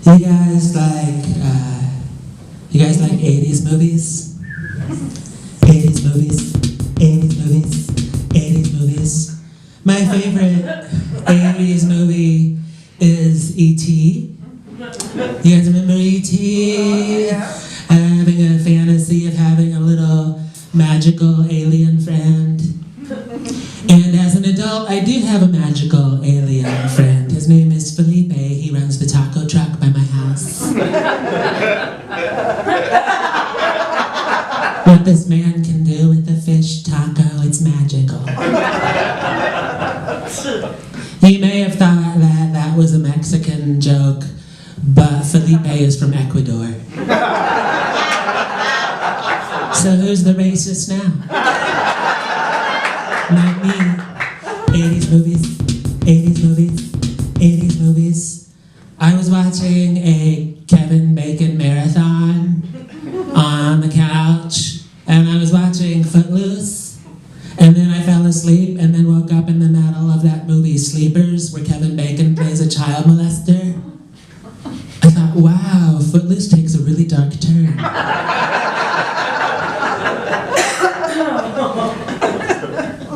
You guys like, you guys like 80s movies? 80s movies, 80s movies, 80s movies. My favorite 80s movie is E.T. You guys remember E.T.? Having a fantasy of having a little magical alien friend. And as an adult, I do have a magical alien friend. His name is Felipe. He runs the taco truck by my house. What this man can do with a fish taco, it's magical. You may have thought that that was a Mexican joke, but Felipe is from Ecuador. So who's the racist now? Not me. 80s movies, 80s movies, 80s movies. I was watching a Kevin Bacon marathon on the couch, and I was watching Footloose, and then I fell asleep, and then woke up in the middle of that movie Sleepers, where Kevin Bacon plays a child molester. I thought, wow, Footloose takes a really dark turn.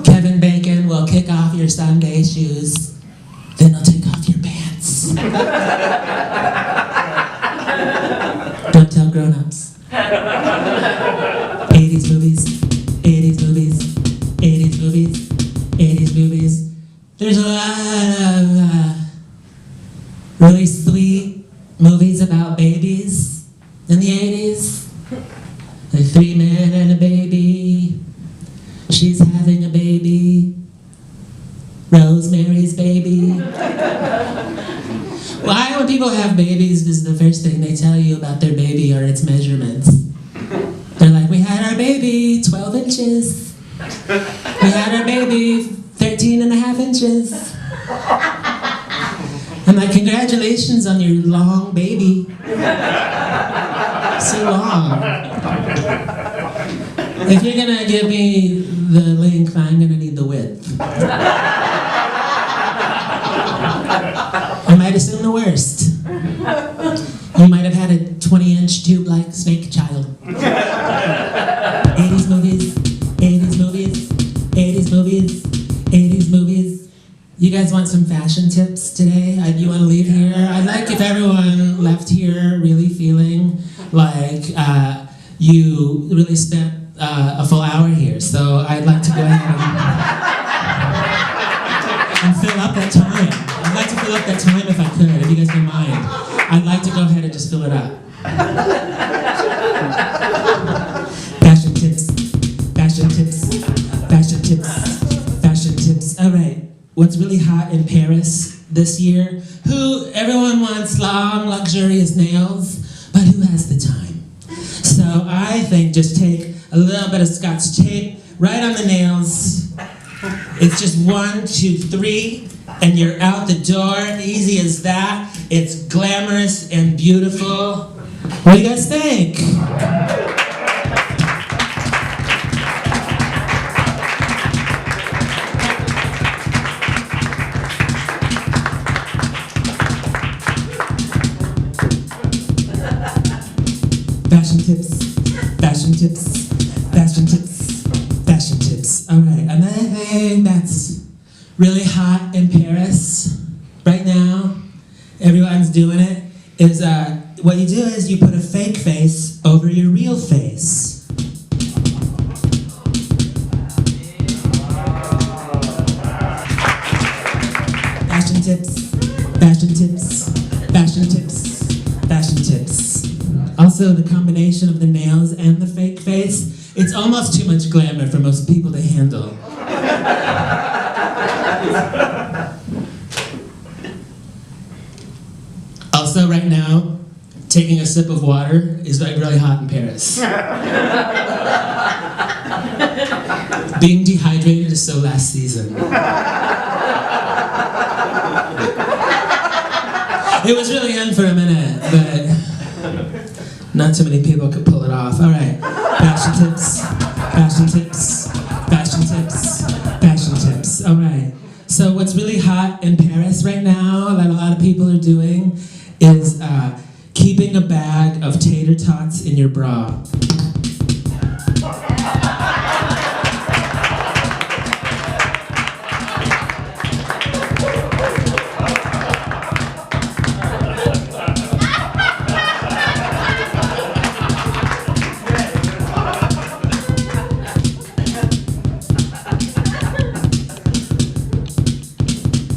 Kevin Bacon will kick off your Sunday shoes, then he'll take off your pants. Don't tell grown-ups. 80s movies, 80s movies, 80s movies, 80s movies. There's a lot of really sweet movies about babies in the 80s. Like 3 Men and a Baby. She's having a baby. Rosemary's Baby. Why, when people have babies, this is the first thing they tell you about their baby are its measurements. They're like, we had our baby 12 inches. We had our baby 13 and a half inches. I'm like, congratulations on your long baby. So long. If you're gonna give me the length, I'm gonna need the width. I might assume the worst. You might have had a 20-inch tube-like snake child. 80s movies, 80s movies, 80s movies, 80s movies. You guys want some fashion tips today? You want to leave here? I'd like if everyone left here really feeling like you really spent a full hour here. So I'd like to go ahead and fill up that time. I'd like to fill up that time if I could, if you guys don't mind. I'd like to go ahead and just fill it up. Fashion tips, fashion tips, fashion tips, fashion tips. All right, what's really hot in Paris this year? Everyone wants long, luxurious nails, but who has the time? So I think just take a little bit of Scotch tape right on the nails. It's just 1, 2, 3, and you're out the door. Easy as that. It's glamorous and beautiful. What do you guys think? Fashion tips, fashion tips, fashion tips, fashion tips. All right, another thing that's really hot in Paris right now, everyone's doing it, is what you do is you put a fake face over your real face. Fashion tips, fashion tips, fashion tips, fashion tips. Also, the combination of the nails and the fake face, it's almost too much glamour for most people to handle. Also, right now, taking a sip of water is like really hot in Paris. Being dehydrated is so last season. It was really in for a minute, but not too many people could pull it off. All right, fashion tips, fashion tips, fashion tips, fashion tips. All right, so what's really hot in Paris right now that a lot of people are doing is keeping a bag of tater tots in your bra.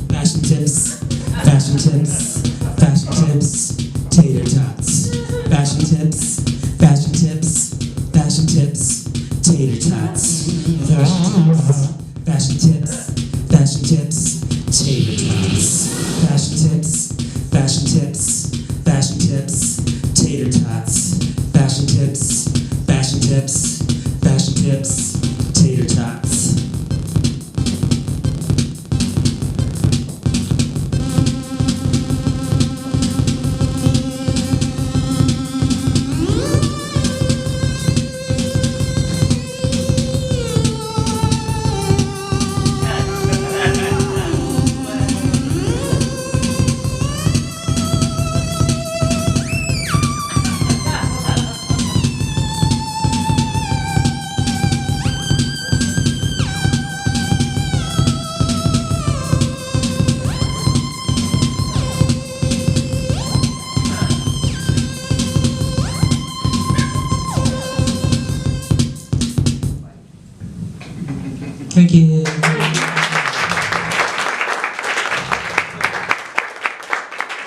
Fashion tips, fashion tips, fashion tips, tater tots. Fashion tips, fashion tips, fashion tips, tater tots. Fashion tips, fashion tips, tater tots. Fashion tips, fashion tips, fashion tips, tater tots. Fashion tips, fashion tips, fashion tips, tater tots. Thank you.